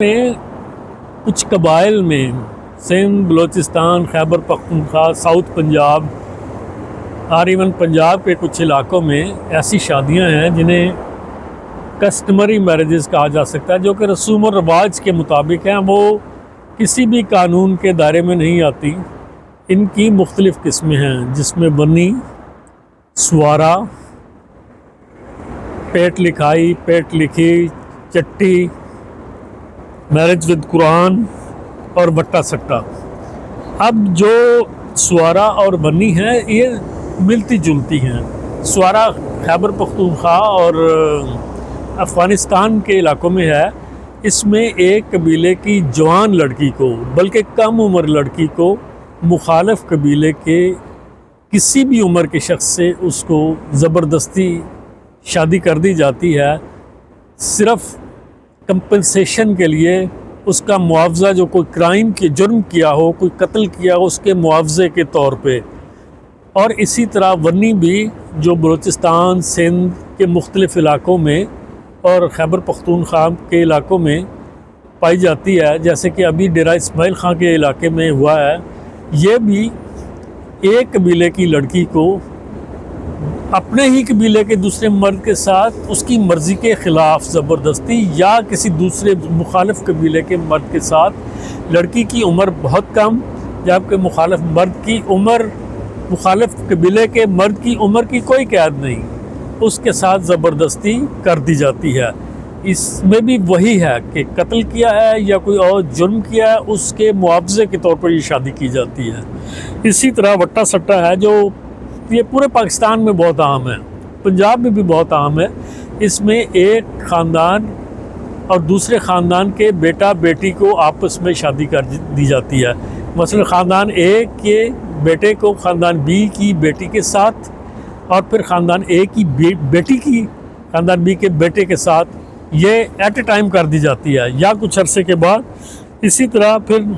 में कुछ कबाइल में सिंध, बलूचिस्तान, खैबर पख्तूनख्वा, साउथ पंजाब और इवन पंजाब के कुछ इलाकों में ऐसी शादियां हैं जिन्हें कस्टमरी मैरिजेस कहा जा सकता है, जो कि रसूम और रवाज के मुताबिक हैं। वो किसी भी कानून के दायरे में नहीं आती। इनकी मुख्तलिफ़ किस्में हैं, जिसमें बनी, सुवारा, पेट लिखाई, पेट लिखी, चट्टी, मैरिज विद कुरान और बट्टा सट्टा। अब जो सुवारा और बनी है ये मिलती जुलती हैं। सुवारा खैबर पख्तूनख्वा और अफ़गानिस्तान के इलाकों में है। इसमें एक कबीले की जवान लड़की को, बल्कि कम उम्र लड़की को, मुखालिफ कबीले के किसी भी उम्र के शख्स से उसको ज़बरदस्ती शादी कर दी जाती है, सिर्फ़ कंपनसेशन के लिए। उसका मुआवजा, जो कोई क्राइम के जुर्म किया हो, कोई कत्ल किया हो, उसके मुआवजे के तौर पे। और इसी तरह वन्नी भी, जो बलूचिस्तान, सिंध के मुख्तलिफ़ इलाकों में और खैबर पख्तूनख्वा के इलाकों में पाई जाती है, जैसे कि अभी डेरा इस्माइल खां के इलाके में हुआ है। ये भी एक कबीले की लड़की को अपने ही कबीले के दूसरे मर्द के साथ उसकी मर्ज़ी के ख़िलाफ़ ज़बरदस्ती, या किसी दूसरे मुखालिफ कबीले के मर्द के साथ, लड़की की उम्र बहुत कम, जबकि मुखालिफ कबीले के मर्द की उम्र की कोई कैद नहीं, उसके साथ ज़बरदस्ती कर दी जाती है। इसमें भी वही है कि कत्ल किया है या कोई और जुर्म किया है, उसके मुआवजे के तौर पर ये शादी की जाती है। इसी तरह वट्टा सट्टा है, जो ये पूरे पाकिस्तान में बहुत आम है, पंजाब में भी बहुत आम है। इसमें एक ख़ानदान और दूसरे ख़ानदान के बेटा बेटी को आपस में शादी कर दी जाती है। मसलन ख़ानदान ए के बेटे को ख़ानदान बी की बेटी के साथ, और फिर ख़ानदान ए की बेटी की ख़ानदान बी के बेटे के साथ, ये एट ए टाइम कर दी जाती है या कुछ अरसे के बाद। इसी तरह फिर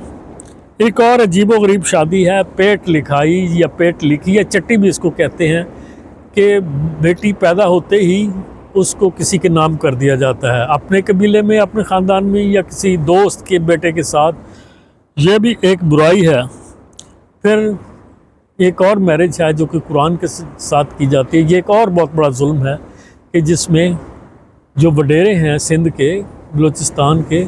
एक और अजीब व गरीब शादी है, पेट लिखाई या पेट लिखी या चट्टी भी इसको कहते हैं, कि बेटी पैदा होते ही उसको किसी के नाम कर दिया जाता है, अपने कबीले में, अपने ख़ानदान में, या किसी दोस्त के बेटे के साथ। यह भी एक बुराई है। फिर एक और मैरिज है जो कि कुरान के साथ की जाती है। ये एक और बहुत बड़ा जुल्म है कि जिसमें जो वडेरे हैं सिंध के, बलूचिस्तान के,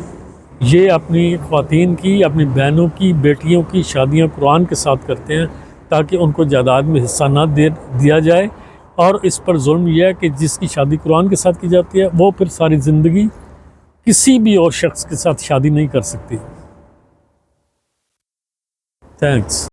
ये अपनी ख़वातीन की, अपनी बहनों की, बेटियों की शादियां कुरान के साथ करते हैं, ताकि उनको जायदाद में हिस्सा ना दिया जाए। और इस पर जुल्म यह है कि जिसकी शादी कुरान के साथ की जाती है, वो फिर सारी ज़िंदगी किसी भी और शख्स के साथ शादी नहीं कर सकती। थैंक्स।